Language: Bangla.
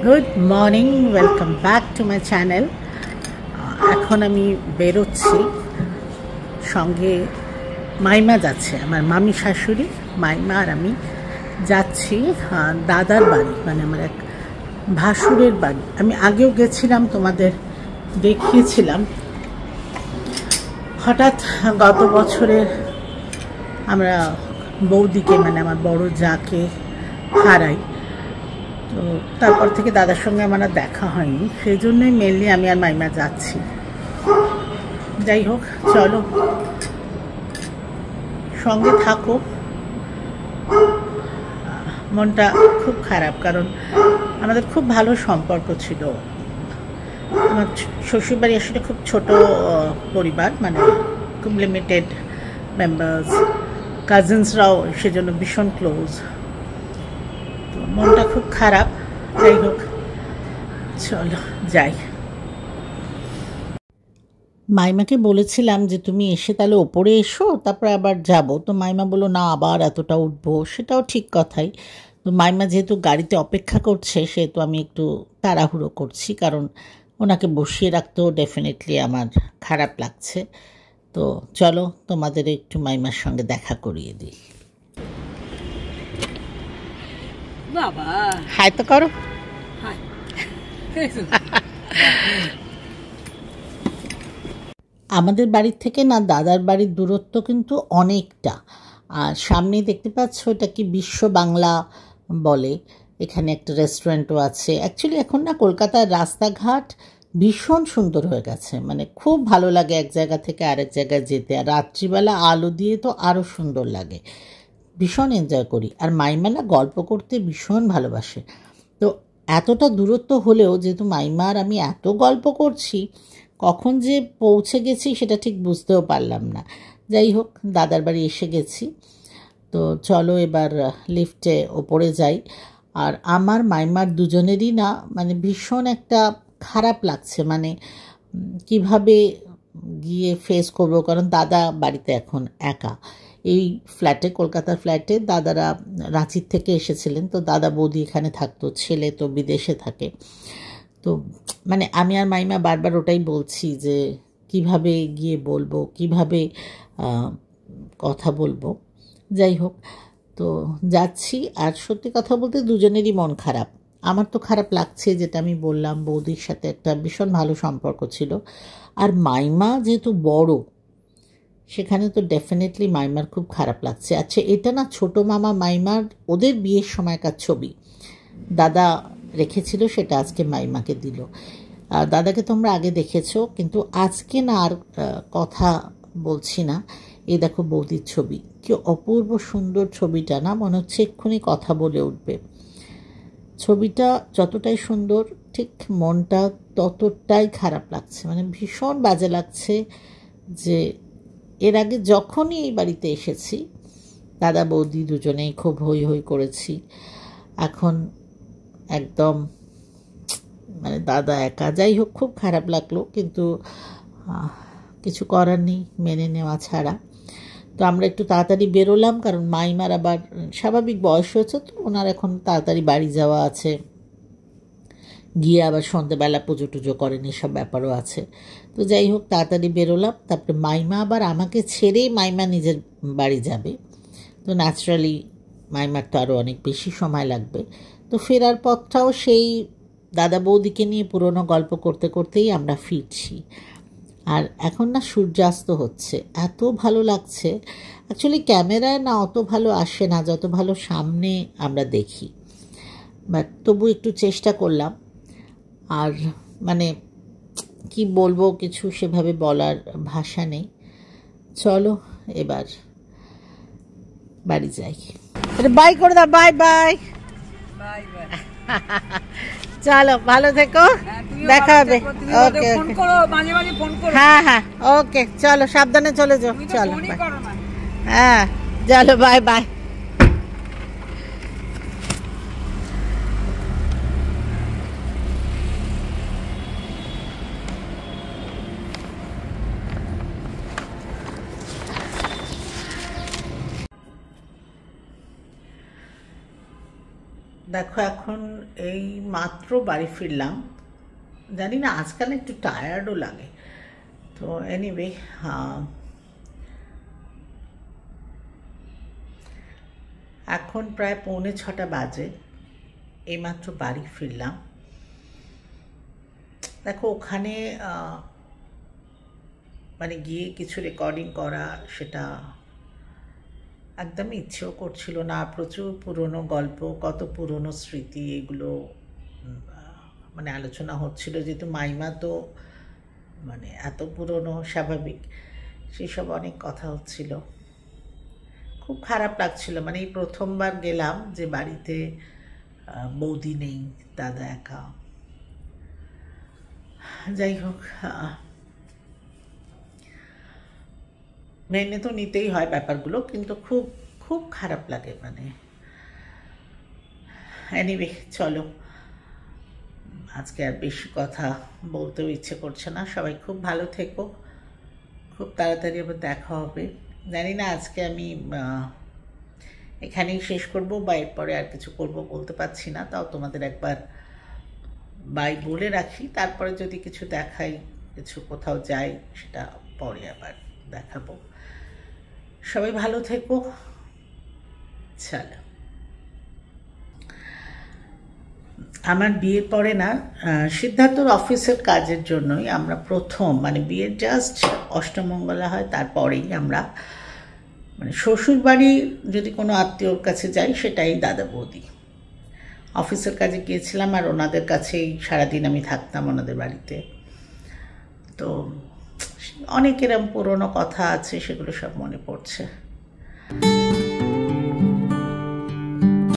Good morning, welcome back to my channel. এখন আমি বেরোচ্ছি, সঙ্গে মাইমা যাচ্ছে, আমার মামি শাশুড়ি মাইমা আর আমি যাচ্ছি দাদার বাড়ি, মানে আমার এক ভাসুরের বাড়ি। আমি আগেও গেছিলাম, তোমাদের দেখিয়েছিলাম। হঠাৎ গত বছরে আমরা বৌদিকে, মানে আমার বড় যাকে হারাই, তো তারপর থেকে দাদার সঙ্গে আমার আর দেখা হয়নি, সেই জন্যই মেনলি আমি আর মাইমা যাচ্ছি। যাই হোক, চলো সঙ্গে থাকো। মনটা খুব খারাপ, কারণ আমাদের খুব ভালো সম্পর্ক ছিল। আমার শ্বশুরবাড়ি আসলে খুব ছোট পরিবার, মানে খুব লিমিটেড মেম্বার্স, কাজিনসরাও সেজন্য ভীষণ ক্লোজ। তো মনটা খুব খারাপ। যাই হোক, চলো যাই। মাইমাকে বলেছিলাম যে তুমি এসে তাহলে ওপরে এসো, তারপরে আবার যাব। তো মাইমা বললো না, আবার এতটা উঠবো। সেটাও ঠিক কথাই। তো মাইমা যেহেতু গাড়িতে অপেক্ষা করছে, সেহেতু আমি একটু তাড়াহুড়ো করছি, কারণ ওনাকে বসিয়ে রাখতেও ডেফিনেটলি আমার খারাপ লাগছে। তো চলো তোমাদের একটু মাইমার সঙ্গে দেখা করিয়ে দিই। বাবা হাই তো করো। আমাদের বাড়ির থেকে না দাদার বাড়ির দূরত্ব কিন্তু অনেকটা। আর সামনেই দেখতে পাচ্ছ, এটা কি বিশ্ব বাংলা বলে। এখানে একটা রেস্টুরেন্টও আছে। অ্যাকচুয়ালি এখন না কলকাতার রাস্তাঘাট ভীষণ সুন্দর হয়ে গেছে, মানে খুব ভালো লাগে এক জায়গা থেকে আরেক জায়গায় যেতে। আর রাত্রিবেলা আলো দিয়ে তো আরও সুন্দর লাগে, ভীষণ এনজয় করি। আর মাইমা না গল্প করতে ভীষণ ভালোবাসে। তো এতটা দূরত্ব হলেও যেহেতু মাইমা আর আমি এত গল্প করছি, কখন যে পৌঁছে গেছি সেটা ঠিক বুঝতেও পারলাম না। যাই হোক, দাদার বাড়ি এসে গেছি। তো চলো এবার লিফটে ওপরে যাই। আর আমার মাইমার দুজনেরই না মানে ভীষণ একটা খারাপ লাগছে, মানে কিভাবে গিয়ে ফেস করব, কারণ দাদা বাড়িতে এখন একা। এই ফ্ল্যাটে, কলকাতার ফ্ল্যাটে দাদারা রাঁচির থেকে এসেছিলেন। তো দাদা বৌদি এখানে থাকতো, ছেলে তো বিদেশে থাকে। তো মানে আমি আর মাইমা বারবার ওটাই বলছি যে কিভাবে গিয়ে বলবো, কিভাবে কথা বলবো। যাই হোক, তো যাচ্ছি। আর সত্যি কথা বলতে দুজনেরই মন খারাপ। আমার তো খারাপ লাগছে, যেটা আমি বললাম, বৌদির সাথে একটা ভীষণ ভালো সম্পর্ক ছিল। আর মাইমা যেহেতু বড়, সেখানে তো ডেফিনেটলি মাইমার খুব খারাপ লাগছে। আচ্ছা, এটা না ছোট মামা মাইমার ওদের বিয়ের সময়কার ছবি দাদা রেখেছিল, সেটা আজকে মাইমাকে দিল। দাদাকে তোমরা আগে দেখেছো, কিন্তু আজকে না আর কথা বলছি না। এই দেখো বৌদির ছবি, কি অপূর্ব সুন্দর ছবিটা না, মনে হচ্ছে এক্ষুনি কথা বলে উঠবে। ছবিটা যতটাই সুন্দর, ঠিক মনটা ততটাই খারাপ লাগছে, মানে ভীষণ বাজে লাগছে। যে এর আগে যখনই এই বাড়িতে এসেছি, দাদা বৌদি দুজনেই খুব হই হই করেছি। এখন একদম মানে দাদা একা। যাই হোক, খুব খারাপ লাগলো, কিন্তু কিছু করার নেই, মেনে নেওয়া ছাড়া। তো আমরা একটু তাড়াতাড়ি বেরোলাম, কারণ মাইমার আবার স্বাভাবিক বয়স হয়েছে, তো ওনার এখন তাড়াতাড়ি বাড়ি যাওয়া আছে, গিয়ে আবার সন্ধ্যেবেলা পুজো টুজো করেন, এসব ব্যাপারও আছে। তো যাই হোক, তাড়াতাড়ি বেরোলাম। তারপরে মাইমা আবার আমাকে ছেড়ে মাইমা নিজের বাড়ি যাবে। তো ন্যাচারালি মাইমার তো আরও অনেক বেশি সময় লাগবে। তো ফেরার পথটাও সেই দাদা বৌদিকে নিয়ে পুরনো গল্প করতে করতেই আমরা ফিরছি। আর এখন না সূর্যাস্ত হচ্ছে, এত ভালো লাগছে। অ্যাকচুয়ালি ক্যামেরায় না অত ভালো আসে না, যত ভালো সামনে আমরা দেখি। বাট তবু একটু চেষ্টা করলাম। আর মানে কি বলবো, কিছু সেভাবে বলার ভাষা নেই। চলো এবার বাড়ি যাই। বাই করে দাও, বাই বাই। চলো, ভালো থেকো, দেখা হবে। ওকে, হ্যাঁ হ্যাঁ, ওকে, চলো সাবধানে চলে যাও। চলো, হ্যাঁ চলো, বাই বাই। দেখো এখন এই মাত্র বাড়ি ফিরলাম, জানি না আজকাল একটু টায়ার্ডও লাগে। তো এনিওয়ে এখন প্রায় 5:45 বাজে, এইমাত্র বাড়ি ফিরলাম। দেখো ওখানে মানে গিয়ে কিছু রেকর্ডিং করা সেটা একদমই ইচ্ছেও করছিল না। প্রচুর পুরনো গল্প, কত পুরনো স্মৃতি, এগুলো মানে আলোচনা হচ্ছিল, যেহেতু মাইমা তো মানে এত পুরনো, স্বাভাবিক সেসব অনেক কথা হচ্ছিল। খুব খারাপ লাগছিল, মানে এই প্রথমবার গেলাম যে বাড়িতে বৌদি নেই, দাদা একা। যাই হোক, মেনে তো নিতেই হয় ব্যাপারগুলো, কিন্তু খুব খুব খারাপ লাগে মানে। এনিওয়ে চলো, আজকে আর বেশি কথা বলতেও ইচ্ছে করছে না। সবাই খুব ভালো থেকো, খুব তাড়াতাড়ি আবার দেখা হবে। জানি না আজকে আমি এখানেই শেষ করব বা এরপরে আর কিছু করব বলতে পারছি না, তাও তোমাদের একবার বাই বলে রাখি। তারপরে যদি কিছু দেখাই, কিছু কোথাও যাই, সেটা পরে আবার দেখাবো। সবাই ভালো থেকো। চলো, আমার বিয়ের পরে না, সিদ্ধার্থর অফিসের কাজের জন্যই আমরা প্রথম, মানে বিয়ের জাস্ট অষ্টমঙ্গলা হয় তারপরেই আমরা মানে শ্বশুরবাড়ি যদি কোনো আত্মীয়র কাছে যাই, সেটাই দাদা বৌদি। অফিসের কাজে গিয়েছিলাম আর ওনাদের কাছেই সারাদিন আমি থাকতাম, ওনাদের বাড়িতে। তো অনেক এরম পুরনো কথা আছে, সেগুলো সব মনে পড়ছে।